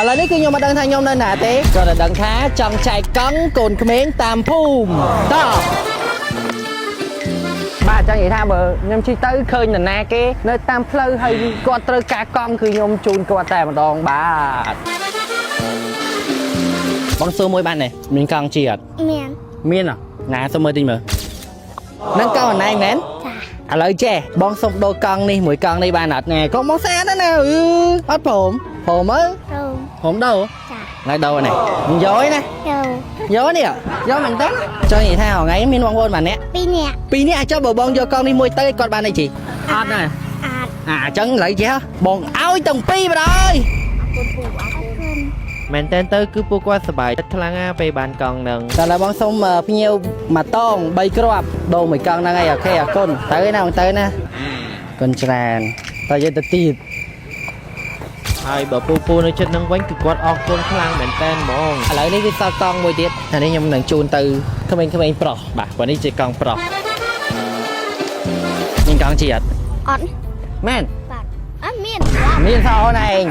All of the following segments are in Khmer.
ឥឡូវនេះគឺខ្ញុំមកដឹងថាខ្ញុំនៅណាទេគាត់តែដឹងថាចង់ចែកកង់កូនក្មេងតាមភូមិតោះបាទចង់និយាយថាបើខ្ញុំជិះទៅឃើញនរណាគេនៅតាមផ្លូវហើយគាត់ត្រូវការកង់គឺខ្ញុំជូនគាត់តែម្ដងបាទបងសួរមួយបានទេមានកង់ជិះអត់មានណាសុំមើលតិចមើលនឹងកង់អណៃមែនឥឡូវចេះបងសុំដូរកង់នេះមួយកង់នេះបានអត់ណែកុំមកស្អាតណាអត់ព្រមមើលព្រមដូរថ្ងៃដូរនេះយកឯណាយកនេះយកមែនទេចង់និយាយថាថ្ងៃមានបងប្អូនបានអ្នក2នាក់អាចបើបងយកកង់នេះមួយទៅគាត់បានអីជីអត់ណាអញ្ចឹងឥឡូវចេះបងឲ្យទាំងពីរបណ្ដោយមែនតើទៅគឺពួកគាត់សប្បាយចិត្តខ្លាំងណាស់ពេលបានកង់នឹងតែឡើយបងសុំភ្ញៀវមួយតង3គ្រាប់ដូរមួយកង់ហ្នឹងឯងអូខេអរគុណទៅណាបងទៅណាគុណច្រើនតើយកទៅទៀតហើយបើពូនៅចិត្តនឹងវិញគឺគាត់អរគុណខ្លាំងមែនតើហ្មងឥឡូវនេះគឺសល់កង់មួយទៀតអានេះខ្ញុំនឹងជូនទៅក្មេងៗប្រុសបាទព្រោះនេះជាកង់ប្រុសមានកង់ជាអត់មែនបាទអត់មានសោះណែឯង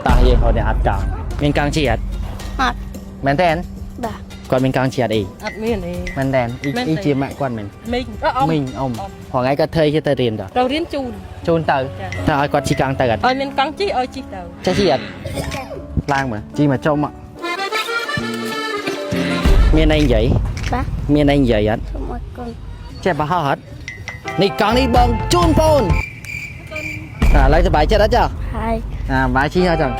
តោះយើងហៅអ្នកអត់កង់មានកង់ជាអត់មែនទេបាទគាត់មានកង់ជាអត់អីអត់មានអីមែនទេអ៊ីជាម៉ាក់គាត់មែនមីងអ៊ំព្រោះថ្ងៃគាត់ធ្វើទៅរៀនទៅរៀនជូនទៅឲ្យគាត់ជិះកង់ទៅអត់ឲ្យមានកង់ជិះឲ្យជិះទៅជិះអត់ឡើងមើលជិះមកចុំមានអីនិយាយបាទមានអីនិយាយអត់សូមអរគុណចេះបោះអត់នេះកង់នេះបងជូនបងឥឡូវសប្បាយចិត្តអត់ចាហើយបាយជិះអត់ចឹង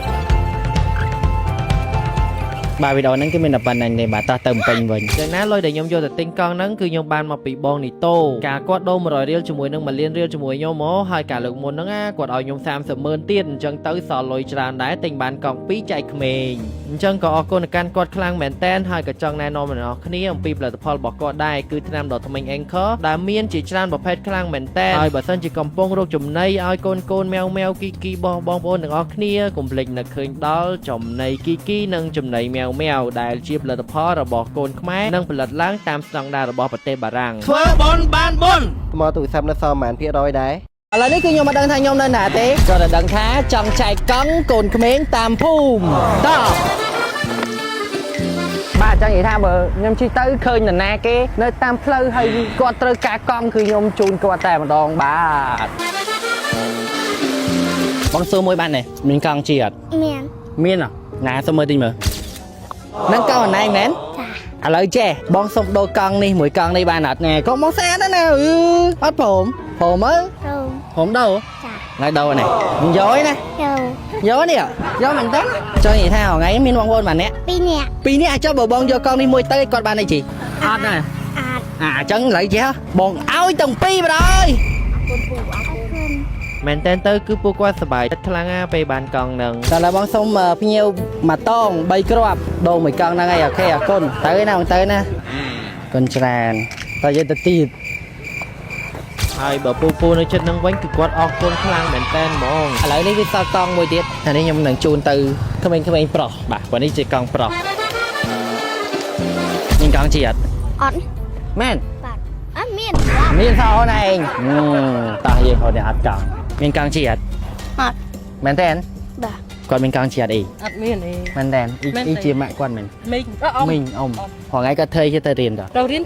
បាទវីដេអូហ្នឹងគឺមានតែប៉ុណ្្នឹងទេបាទតោះទៅពេញវិញយ៉ាងណាលុយដែលខ្ញុំយកទៅទិញកង់ហ្នឹងគឺខ្ញុំបានមកពីបងនីតូការគាត់ដូរ100រៀលជាមួយនឹង1លានរៀលជាមួយខ្ញុំមកហើយការលើកមុនហ្នឹងគាត់ឲ្យខ្ញុំ300000ទៀតអញ្ចឹងទៅសល់លុយច្រើនដែរទិញបានកង់2ចែកក្មេងអញ្ចឹងក៏អរគុណកាន់គាត់ខ្លាំងមែនតែនហើយក៏ចង់ណែនាំអ្នកនរគ្នាអំពីផលិតផលរបស់គាត់ដែរគឺថ្នាំដុសធ្មេញ Anchor ដែលមានជាច្រើនប្រភេទខ្លាំងមែនតែនហើយបើសិនជាកំពុងរកចំណីឲ្យកូនម៉ែវគីបងប្អូនទាំងអស់គ្នាកុំភ្លេចនឹកឃើញដល់ចំណីគីនិងចំណីម៉ែវដែលជាផលិតផលរបស់កូនខ្មែរនិងផលិតឡើងតាមស្តង់ដាររបស់ប្រទេសបារាំងធ្វើបុណ្យបានបុណ្យមកទូរស័ព្ទនៅសល់ប៉ុន្មាន%ដែរឥឡូវនេះគឺខ្ញុំមកដឹងថាខ្ញុំនៅណាទេគាត់តែដឹងថាចង់ចែកកង់កូនក្មេងតាមភូមិតោះបាទចង់និយាយថាបើខ្ញុំជិះទៅឃើញនរណាគេនៅតាមផ្លូវហើយគាត់ត្រូវការកង់គឺខ្ញុំជូនគាត់តែម្ដងបាទបងសួរមួយបានទេមានកង់ជិះអត់មានណាសុំមើលតិចមើលនឹងកង់អណៃមែនឥឡូវចេះបងសុំដូរកង់នេះមួយកង់នេះបានអត់ណែកុំមកស្អាតណាអត់ព្រមមើលព្រមដូរថ្ងៃដូរនេះយកឯណាយកនេះយកមែនទេចង់និយាយថាថ្ងៃមានបងប្អូនបានអ្នក2នាក់អាចបើបងយកកង់នេះមួយទៅគាត់បានអីជីអត់ណាអញ្ចឹងឥឡូវចេះបងឲ្យទាំងពីរបណ្ដោយមែនតើទៅគឺពួកគាត់សប្បាយចិត្តខ្លាំងណាស់ពេលបានកង់នឹងតែឡើយបងសុំភ្ញៀវមួយតង3គ្រាប់ដូរមួយកង់ហ្នឹងឯងអូខេអរគុណទៅណាបងទៅណាគុណច្រើនតើយកទៅទៀតហើយបើពូនៅចិត្តនឹងវិញគឺគាត់អរគុណខ្លាំងមែនតើហ្មងឥឡូវនេះគឺសល់កង់មួយទៀតអានេះខ្ញុំនឹងជូនទៅក្មេងៗប្រុសបាទព្រោះនេះជាកង់ប្រុសមានកង់ជាអត់មែនបាទអត់មានសោះណែឯងតោះយើងហៅអ្នកអត់កង់មានកង់ជាអត់មែនទេបាទគាត់មានកង់ជាអត់អីអត់មានអីមែនទេអ៊ីជាម៉ាក់គាត់មែនមីងអ៊ំព្រោះថ្ងៃគាត់ធ្វើទៅរៀនទៅរៀន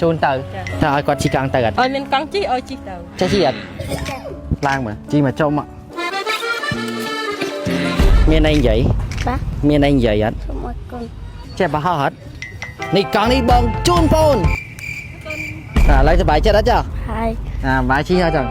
ជូនទៅឲ្យគាត់ជិះកង់ទៅអត់ឲ្យមានកង់ជិះឲ្យជិះទៅជិះអត់ឡើងមើលជិះមកចុំមានអីនិយាយបាទមានអីនិយាយអត់សូមអរគុណចេះបោះអត់នេះកង់នេះបងជូនបងឥឡូវសប្បាយចិត្តអត់ចាហើយបាយជិះអត់ចឹង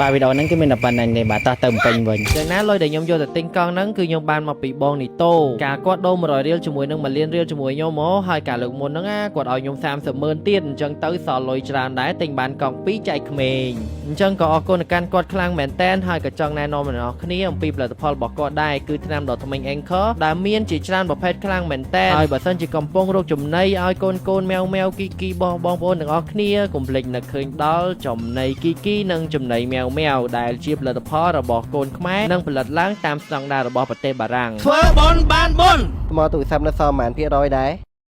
បាទវីដេអូហ្នឹងគឺមានតែប៉ុណ្្នឹងទេបាទតោះទៅពេញវិញយ៉ាងណាលុយដែលខ្ញុំយកទៅទិញកង់ហ្នឹងគឺខ្ញុំបានមកពីបងនីតូការគាត់ដូរ100រៀលជាមួយនឹង1លានរៀលជាមួយខ្ញុំមកហើយការលើកមុនហ្នឹងគាត់ឲ្យខ្ញុំ300000ទៀតអញ្ចឹងទៅសល់លុយច្រើនដែរទិញបានកង់2ចែកក្មេងអញ្ចឹងក៏អរគុណកាន់គាត់ខ្លាំងមែនតែនហើយក៏ចង់ណែនាំអ្នកនរគ្នាអំពីផលិតផលរបស់គាត់ដែរគឺថ្នាំដុសធ្មេញ Anchor ដែលមានជាច្រើនប្រភេទខ្លាំងមែនតែនហើយបើសិនជាកំពុងរកចំណីឲ្យកូនម៉ែវគីបងប្អូនទាំងអស់គ្នាកុំភ្លេចនឹកឃើញដល់ចំណីគីនិងចំណីម៉ែវដែលជាផលិតផលរបស់កូនខ្មែរនិងផលិតឡើងតាមស្តង់ដាររបស់ប្រទេសបារាំងធ្វើបុណ្យបានបុណ្យមកទូរស័ព្ទនៅសល់ប៉ុន្មាន%ដែរ